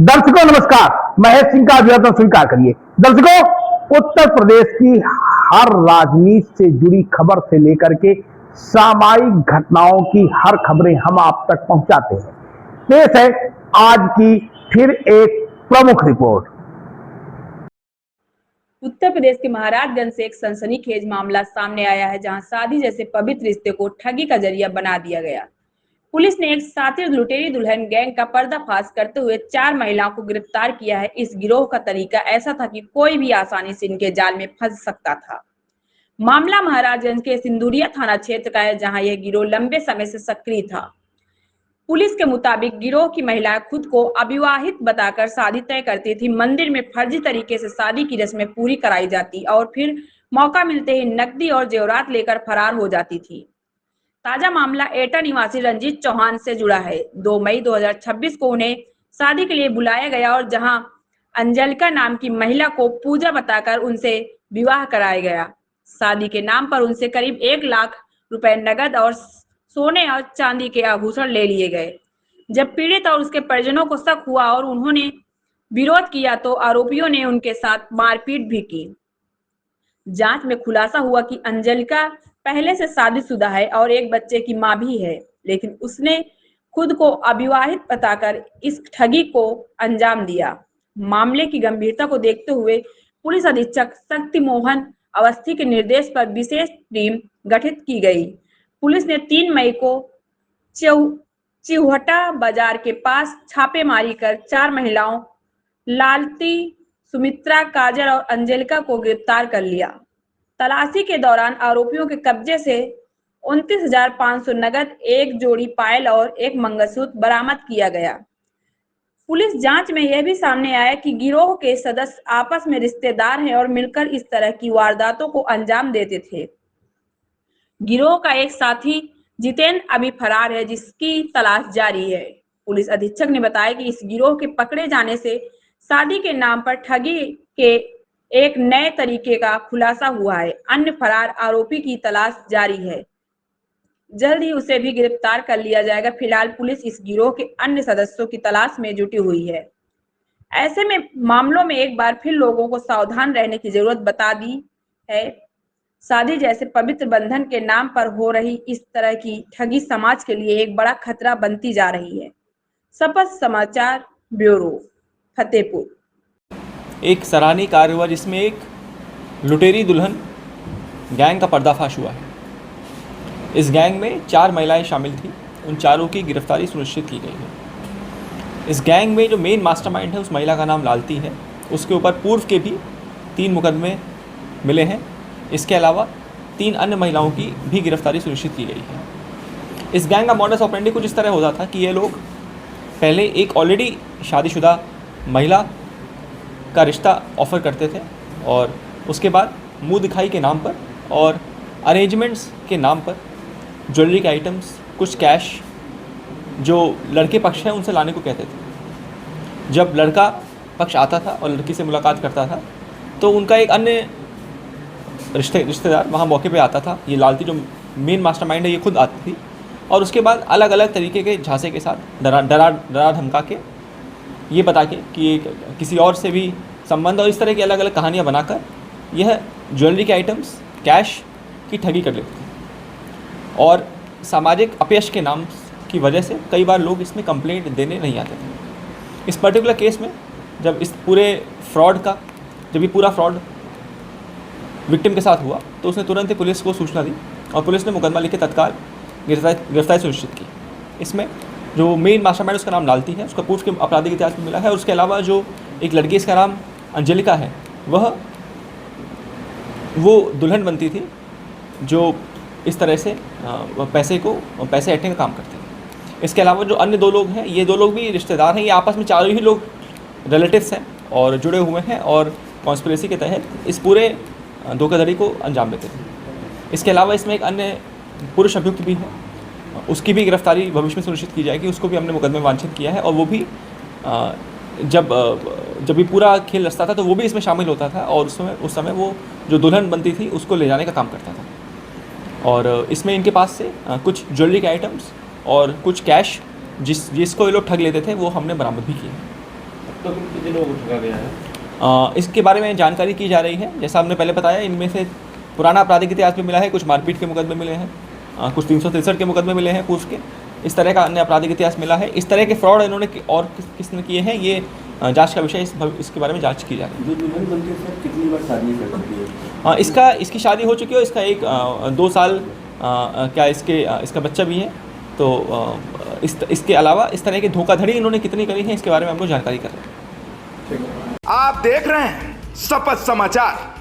दर्शकों नमस्कार, महेश सिंह का अभिवादन स्वीकार करिए। दर्शकों, उत्तर प्रदेश की हर राजनीति से जुड़ी खबर से लेकर के सामायिक घटनाओं की हर खबरें हम आप तक पहुंचाते हैं। पेश है आज की फिर एक प्रमुख रिपोर्ट। उत्तर प्रदेश के महाराजगंज से एक सनसनीखेज मामला सामने आया है, जहां शादी जैसे पवित्र रिश्ते को ठगी का जरिया बना दिया गया। पुलिस ने एक शातिर लुटेरी दुल्हन गैंग का पर्दाफाश करते हुए 4 महिलाओं को गिरफ्तार किया है। इस गिरोह का तरीका ऐसा था कि कोई भी आसानी से इनके जाल में फंस सकता था। मामला महाराजगंज के सिंदुरिया थाना क्षेत्र का है, जहां यह गिरोह लंबे समय से सक्रिय था। पुलिस के मुताबिक गिरोह की महिलाएं खुद को अविवाहित बताकर शादी तय करती थी। मंदिर में फर्जी तरीके से शादी की रस्में पूरी कराई जाती और फिर मौका मिलते ही नकदी और जेवरात लेकर फरार हो जाती थी। ताजा मामला एटा निवासी रंजीत चौहान से जुड़ा है। 2 मई 2026 को उन्हें शादी के लिए बुलाया गया और जहां अंजलिका नाम की महिला को पूजा बताकर उनसे विवाह कराया गया। शादी के नाम पर उनसे करीब 1 लाख रुपए नगद और सोने और चांदी के आभूषण ले लिए गए। जब पीड़ित और उसके परिजनों को शक हुआ और उन्होंने विरोध किया तो आरोपियों ने उनके साथ मारपीट भी की। जांच में खुलासा हुआ कि अंजलिका पहले से शादीशुदा है और एक बच्चे की मां भी है, लेकिन उसने खुद को अविवाहित बताकर इस ठगी को अंजाम दिया। मामले की गंभीरता को देखते हुए पुलिस अधीक्षक शक्ति मोहन अवस्थी के निर्देश पर विशेष टीम गठित की गई। पुलिस ने 3 मई को चिहुटा बाजार के पास छापेमारी कर 4 महिलाओं लालती, सुमित्रा, काजल और अंजलिका को गिरफ्तार कर लिया। तलाशी के दौरान आरोपियों के कब्जे से 29,500 नगद, 1 जोड़ी पायल और 1 मंगलसूत्र बरामद किया गया। पुलिस जांच में यह भी सामने आया कि गिरोह के सदस्य आपस में रिश्तेदार हैं और मिलकर इस तरह की वारदातों को अंजाम देते थे। गिरोह का एक साथी जितेंद्र अभी फरार है, जिसकी तलाश जारी है। पुलिस अधीक्षक ने बताया कि इस गिरोह के पकड़े जाने से शादी के नाम पर ठगी के एक नए तरीके का खुलासा हुआ है। अन्य फरार आरोपी की तलाश जारी है, जल्द ही उसे भी गिरफ्तार कर लिया जाएगा। फिलहाल पुलिस इस गिरोह के अन्य सदस्यों की तलाश में जुटी हुई है। ऐसे में मामलों में एक बार फिर लोगों को सावधान रहने की जरूरत बता दी है। शादी जैसे पवित्र बंधन के नाम पर हो रही इस तरह की ठगी समाज के लिए एक बड़ा खतरा बनती जा रही है। सपथ समाचार ब्यूरो, फतेहपुर। एक सराहनीय कार्य हुआ जिसमें एक लुटेरी दुल्हन गैंग का पर्दाफाश हुआ है। इस गैंग में 4 महिलाएं शामिल थीं। उन चारों की गिरफ्तारी सुनिश्चित की गई है। इस गैंग में जो मेन मास्टरमाइंड है उस महिला का नाम लालती है। उसके ऊपर पूर्व के भी 3 मुकदमे मिले हैं। इसके अलावा 3 अन्य महिलाओं की भी गिरफ्तारी सुनिश्चित की गई है। इस गैंग का मॉडस ऑपरेंडी कुछ इस तरह होता था कि ये लोग पहले एक ऑलरेडी शादीशुदा महिला का रिश्ता ऑफ़र करते थे और उसके बाद मुंह दिखाई के नाम पर और अरेंजमेंट्स के नाम पर ज्वेलरी के आइटम्स, कुछ कैश जो लड़के पक्ष हैं उनसे लाने को कहते थे। जब लड़का पक्ष आता था और लड़की से मुलाकात करता था तो उनका एक अन्य रिश्तेदार वहाँ मौके पे आता था। ये लालती जो मेन मास्टरमाइंड है ये खुद आती थी और उसके बाद अलग अलग तरीके के झांसे के साथ डरा धमका के ये बता के कि किसी और से भी संबंध और इस तरह की अलग अलग कहानियाँ बनाकर यह ज्वेलरी के आइटम्स, कैश की ठगी कर लेते थे। और सामाजिक अपयश के नाम की वजह से कई बार लोग इसमें कंप्लेंट देने नहीं आते थे। इस पर्टिकुलर केस में जब इस पूरे फ्रॉड का जब ये पूरा फ्रॉड विक्टिम के साथ हुआ तो उसने तुरंत ही पुलिस को सूचना दी और पुलिस ने मुकदमा लिख के तत्काल गिरफ्तारी सुनिश्चित की। इसमें जो मेन मास्टरमाइंड उसका नाम लालती है, उसका पूर्व के आपराधिक इतिहास में मिला है और उसके अलावा जो एक लड़की इसका नाम अंजलिका है वो दुल्हन बनती थी जो इस तरह से पैसे ऐंठने का काम करती है। इसके अलावा जो अन्य 2 लोग हैं, ये 2 लोग भी रिश्तेदार हैं। ये आपस में चारों ही लोग रिलेटिव्स हैं और जुड़े हुए हैं और कॉन्स्पिरेसी के तहत इस पूरे धोखाधड़ी को अंजाम देते थे। इसके अलावा इसमें एक अन्य पुरुष अभियुक्त भी है, उसकी भी गिरफ्तारी भविष्य में सुनिश्चित की जाएगी। उसको भी हमने मुकदमे में वांछित किया है और वो भी जब भी पूरा खेल रचता था तो वो भी इसमें शामिल होता था और उस समय वो जो दुल्हन बनती थी उसको ले जाने का काम करता था। और इसमें इनके पास से कुछ ज्वेलरी के आइटम्स और कुछ कैश जिसको ये लोग ठग लेते थे वो हमने बरामद भी किए। तो कितने लोगों को ठगा गया है? इसके बारे में जानकारी की जा रही है। जैसा हमने पहले बताया, इनमें से पुराना आपराधिक इतिहास भी मिला है, कुछ मारपीट के मुकदमे मिले हैं, कुछ 363 के मुकदमे मिले हैं पूर्व के, इस तरह का अन्य आपराधिक इतिहास मिला है। इस तरह के फ्रॉड इन्होंने और किसने किए हैं, ये जांच का विषय, इसके बारे में जांच की जा रही है। जो दुल्हन बनके सर कितनी बार शादी कर चुकी है? इसकी शादी हो चुकी है, इसका एक 2 साल क्या इसका बच्चा भी है। तो इसके अलावा इस तरह की धोखाधड़ी इन्होंने कितनी करी है, इसके बारे में हम लोग जानकारी कर रहे हैं। आप देख रहे हैं शपथ समाचार।